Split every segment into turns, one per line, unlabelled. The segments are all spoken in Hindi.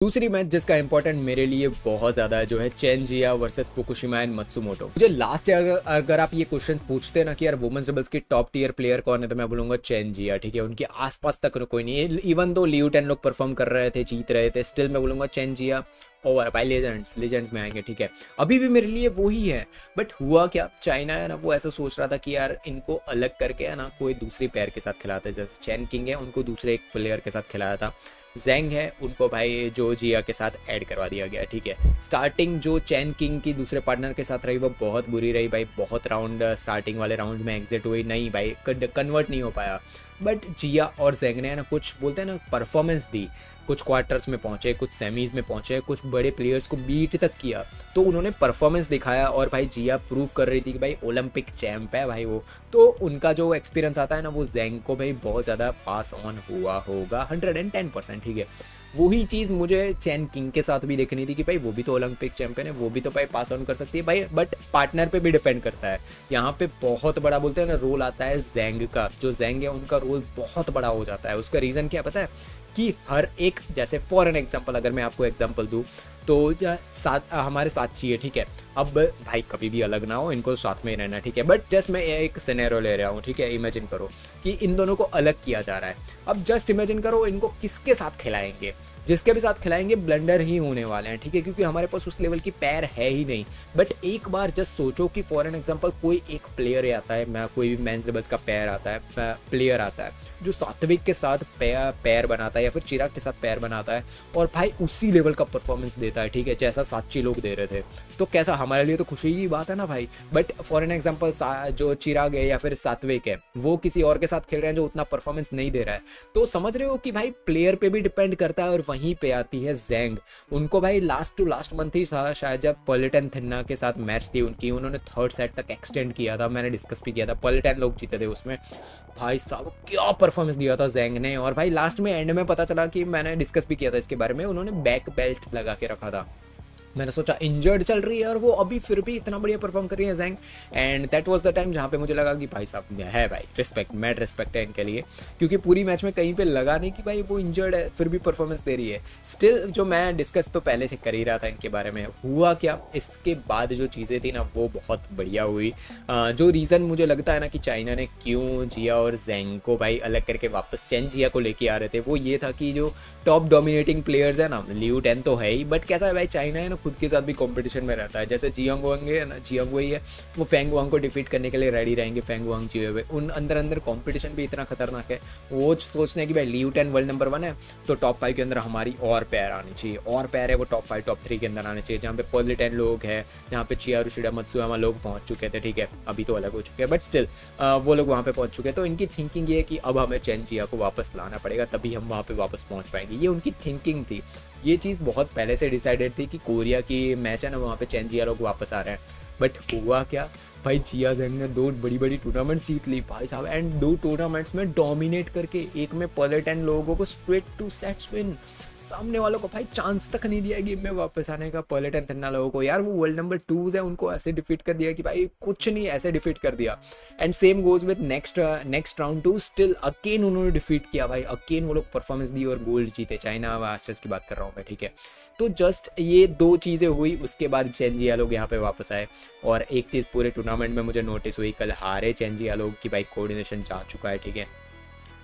दूसरी मैच जिसका इंपॉर्टेंट मेरे लिए बहुत ज़्यादा है जो है Chen Jia versus Fukushima and Matsumoto. मुझे लास्ट ईयर अगर आप ये क्वेश्चंस पूछते ना कि यार वुमेन्स डबल्स की टॉप टीयर प्लेयर कौन है, तो मैं बोलूंगा चेन जिया। ठीक है, उनके आसपास तक कोई नहीं है। इवन दो लियू टेन लोग परफॉर्म कर रहे थे, जीत रहे थे, स्टिल मैं बोलूंगा चेन जिया ओवर भाई। लेजेंड्स में आएंगे। ठीक है, अभी भी मेरे लिए वो ही है। बट हुआ क्या, चाइना है ना वो ऐसा सोच रहा था कि यार इनको अलग करके है ना कोई दूसरी पेयर के साथ खिलाते, जैसे चैन किंग है उनको दूसरे एक प्लेयर के साथ खिलाया था, जेंग है उनको भाई जो जिया के साथ ऐड करवा दिया गया। ठीक है, स्टार्टिंग जो चैन किंग की दूसरे पार्टनर के साथ रही वो बहुत बुरी रही भाई। बहुत राउंड स्टार्टिंग वाले राउंड में एग्जिट हुई नहीं भाई, कन्वर्ट नहीं हो पाया। बट जिया और जेंग ने ना कुछ बोलते हैं ना परफॉर्मेंस दी, कुछ क्वार्टर्स में पहुंचे, कुछ सेमीज में पहुंचे, कुछ बड़े प्लेयर्स को बीट तक किया। तो उन्होंने परफॉर्मेंस दिखाया और भाई जिया प्रूव कर रही थी कि भाई ओलंपिक चैंप है भाई वो। तो उनका जो एक्सपीरियंस आता है ना वो जेंग को भाई बहुत ज़्यादा पास ऑन हुआ होगा 110%। ठीक है, वही चीज़ मुझे चैन किंग के साथ भी देखनी थी कि भाई वो भी तो ओलंपिक चैंपियन है, वो भी तो भाई पास ऑन कर सकती है भाई। बट पार्टनर पे भी डिपेंड करता है। यहाँ पे बहुत बड़ा बोलते हैं ना रोल आता है जेंग का। जो जेंग है उनका रोल बहुत बड़ा हो जाता है। उसका रीज़न क्या पता है कि हर एक, जैसे फॉर एन एग्जाम्पल अगर मैं आपको एग्जाम्पल दूँ तो साथ हमारे साथ चाहिए। ठीक है, अब भाई कभी भी अलग ना हो, इनको साथ में ही रहना। ठीक है, बट जस्ट मैं एक सिनेरियो ले रहा हूँ। ठीक है, इमेजिन करो कि इन दोनों को अलग किया जा रहा है। अब जस्ट इमेजिन करो इनको किसके साथ खिलाएंगे, जिसके भी साथ खिलाएंगे ब्लंडर ही होने वाले हैं। ठीक है, क्योंकि हमारे पास उस लेवल की पैर है ही नहीं। बट एक बार जस्ट सोचो कि फॉर एन एग्जांपल कोई एक प्लेयर आता है, मैं कोई भी मेंस डबल्स का पैर आता है, प्लेयर आता है जो सात्विक के साथ पैर बनाता है या फिर चिराग के साथ पैर बनाता है और भाई उसी लेवल का परफॉर्मेंस देता है। ठीक है, जैसा साची लोग दे रहे थे, तो कैसा हमारे लिए तो खुशी की बात है ना भाई। बट फॉर एन एग्जाम्पल जो चिराग है या फिर सात्विक है वो किसी और के साथ खेल रहे हैं जो उतना परफॉर्मेंस नहीं दे रहा है। तो समझ रहे हो कि भाई प्लेयर पे भी डिपेंड करता है। और वहीं पे आती है जेंग। उनको भाई लास्ट टू लास्ट मंथ ही शायद जब पॉलिटन थिन्ना के साथ मैच थी उनकी, उन्होंने थर्ड सेट तक एक्सटेंड किया था। मैंने डिस्कस भी किया था, पॉलिटन लोग जीते थे उसमें। भाई साहब क्या परफॉर्मेंस दिया था जेंग ने। और भाई लास्ट में एंड में पता चला कि मैंने डिस्कस भी किया था इसके बारे में, उन्होंने बैक बेल्ट लगा के रखा था। मैंने सोचा इंजर्ड चल रही है और वो अभी फिर भी इतना बढ़िया परफॉर्म कर रही है Zheng. And that was the time जहाँ पे मुझे लगा कि भाई साहब है भाई रिस्पेक्ट, मैड रिस्पेक्ट है इनके लिए। क्योंकि पूरी मैच में कहीं पे लगा नहीं कि भाई वो इंजर्ड है, फिर भी परफॉर्मेंस दे रही है। स्टिल जो मैं डिस्कस तो पहले से कर ही रहा था इनके बारे में, हुआ क्या इसके बाद जो चीज़ें थी ना वो बहुत बढ़िया हुई। जो रीज़न मुझे लगता है ना कि चाइना ने क्यों जिया और जेंग को भाई अलग करके वापस चेन जिया को लेके आ रहे थे, वो ये था कि जो टॉप डोमिनेटिंग प्लेयर्स है ना, लियू टेन तो है ही, बट कैसा है भाई चाइना है ना खुद के साथ भी कंपटीशन में रहता है। जैसे जियांग वांग है ना, जियांग वही है, वो फेंग वांग को डिफीट करने के लिए रेडी रहेंगे। फेंग वांग जिए हुए उन अंदर कंपटीशन भी इतना खतरनाक है। वो सोचते हैं कि भाई लियू टेन वर्ल्ड नंबर 1 है तो टॉप 5 के अंदर हमारी और पैर आनी चाहिए, और पैर है वो टॉप 5 टॉप 3 के अंदर आने चाहिए, जहाँ पे पॉलिटेन लोग हैं, जहाँ पे चियारू शिडा मत्सुयामा लोग पहुँच चुके थे। ठीक है, अभी तो अलग हो चुके हैं बट स्टिल वो लोग वहाँ पे पहुँच चुके हैं। तो इनकी थिंकिंग ये है कि अब हमें चेन जिया को वापस लाना पड़ेगा, तभी हम वहाँ पे वापस पहुँच पाएंगे। ये उनकी थिंकिंग थी। ये चीज़ बहुत पहले से डिसाइडेड थी कि कोरिया की मैच है ना वहाँ पे चेन जिया लोग वापस आ रहे हैं। बट हुआ क्या भाई, जिया जेंग ने 2 बड़ी बड़ी टूर्नामेंट्स जीत ली भाई साहब। एंड 2 टूर्नामेंट्स में डोमिनेट करके, एक में पॉलिटन लोगों को स्ट्रेट 2 सेट्स विन, सामने वालों को भाई चांस तक नहीं दिया गेम में वापस आने का। पॉलिटन थिन्ना लोगों को यार वो वर्ल्ड नंबर 2 है, उनको ऐसे डिफीट कर दिया कि भाई कुछ नहीं, ऐसे डिफीट कर दिया। And same goes with next round 2, still again उन्होंने डिफीट किया भाई, अगेन वो लोग परफॉर्मेंस दी और गोल्ड जीते। चाइना मास्टर्स की बात कर रहा हूँ मैं। ठीक है, तो जस्ट ये 2 चीज़ें हुई, उसके बाद चेन जिया लोग यहाँ पे वापस आए। और एक चीज़ पूरे टूर्नामेंट में मुझे नोटिस हुई, कल हारे चेन जिया लोग की भाई कोऑर्डिनेशन जा चुका है। ठीक है,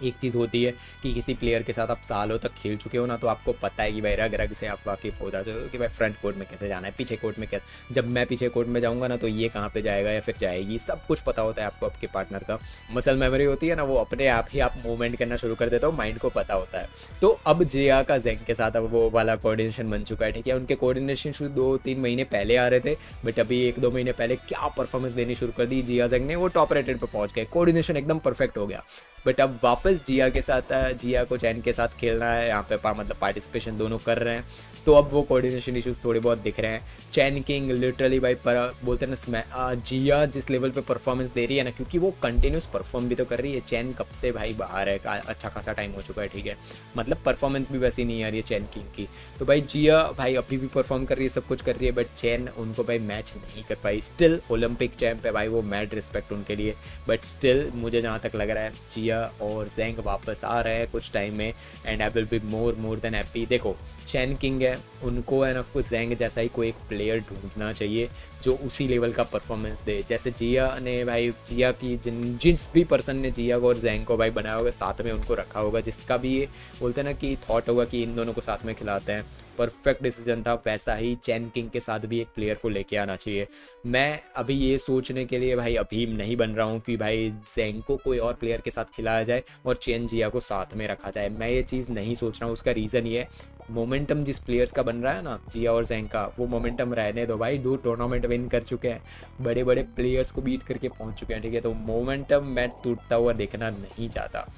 एक चीज़ होती है कि किसी प्लेयर के साथ आप सालों तक खेल चुके हो ना, तो आपको पता है कि भाई रग रग से आप वाकिफ़ हो जाते हो कि भाई फ्रंट कोर्ट में कैसे जाना है, पीछे कोर्ट में कैसे, जब मैं पीछे कोर्ट में जाऊंगा ना तो ये कहाँ पे जाएगा या फिर जाएगी, सब कुछ पता होता है आपको। आपके पार्टनर का मसल मेमोरी होती है ना, वो अपने आप ही आप मूवमेंट करना शुरू कर देते हो, माइंड को पता होता है। तो अब जिया का जेंग के साथ अब वो वाला कोऑर्डिनेशन बन चुका है। ठीक है, उनके कोऑर्डिनेशन शुरू 2-3 महीने पहले आ रहे थे, बट अभी 1-2 महीने पहले क्या परफॉर्मेंस देनी शुरू कर दी जिया जेंग ने, वो टॉप रेटेड पर पहुँच गए, कोऑर्डिनेशन एकदम परफेक्ट हो गया। बट अब वापस जिया के साथ, जिया को चैन के साथ खेलना है यहाँ पे, मतलब पार्टिसिपेशन दोनों कर रहे हैं, तो अब वो कोऑर्डिनेशन इश्यूज थोड़े बहुत दिख रहे हैं। चैन किंग लिटरली भाई बोलते हैं ना, जिया जिस लेवल पे परफॉर्मेंस दे रही है ना, क्योंकि वो कंटिन्यूस परफॉर्म भी तो कर रही है। चैन कब से भाई बाहर है, अच्छा खासा टाइम हो चुका है। ठीक है, मतलब परफॉर्मेंस भी वैसी नहीं आ रही है चैन किंग की। तो भाई जिया भाई अभी भी परफॉर्म कर रही है, सब कुछ कर रही है, बट चैन उनको भाई मैच नहीं कर पाई। स्टिल ओलंपिक चैंप है भाई वो, मैड रिस्पेक्ट उनके लिए। बट स्टिल मुझे जहाँ तक लग रहा है जिया और जेंग वापस आ रहे हैं कुछ टाइम में, and I will be more than happy. देखो चैन किंग है, उनको है ना को जैंग जैसा ही कोई एक प्लेयर ढूंढना चाहिए जो उसी लेवल का परफॉर्मेंस दे। जैसे जिया ने भाई, जिया की जिस भी पर्सन ने जिया को और जैंग को भाई बनाया होगा, साथ में उनको रखा होगा, जिसका भी ये बोलते हैं ना कि थॉट होगा कि इन दोनों को साथ में खिलाते हैं, परफेक्ट डिसीजन था। वैसा ही चैन किंग के साथ भी एक प्लेयर को लेके आना चाहिए। मैं अभी ये सोचने के लिए भाई अभी नहीं बन रहा हूँ कि भाई जैंग को कोई और प्लेयर के साथ खिलाया जाए और चेन जिया को साथ में रखा जाए, मैं ये चीज़ नहीं सोच रहा हूँ। उसका रीज़न ये है, मोमेंटम जिस प्लेयर्स का बन रहा है ना, जिया और जैंग का, वो मोमेंटम रहने दो भाई। 2 टूर्नामेंट विन कर चुके हैं, बड़े बड़े प्लेयर्स को बीट करके पहुंच चुके हैं, ठीक है। तो मोमेंटम मैं टूटता हुआ देखना नहीं चाहता।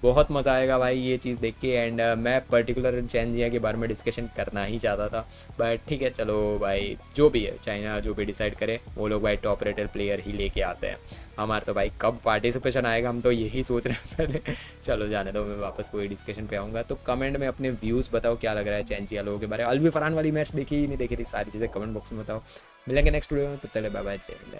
बहुत मज़ा आएगा भाई ये चीज़ देख के। एंड मैं पर्टिकुलर चैन जिया के बारे में डिस्कशन करना ही चाहता था, बट ठीक है चलो भाई, जो भी है चाइना जो भी डिसाइड करे, वो लोग भाई टॉप रेटेड प्लेयर ही लेके आते हैं। हमारा तो भाई कब पार्टिसिपेशन आएगा, हम तो यही सोच रहे हैं पहले। चलो जाने दो, मैं वापस कोई डिस्कशन पे आऊँगा। तो कमेंट में अपने व्यूज़ बताओ, क्या लग रहा है चैन जिया लोगों के बारे में। अलवी फरहान वाली मैच देखी ही नहीं देखी थी, सारी चीज़ें कमेंट बॉक्स में बताओ। मिलेंगे नेक्स्ट वीडियो में, तब तक बाय बाय, जय हिंद।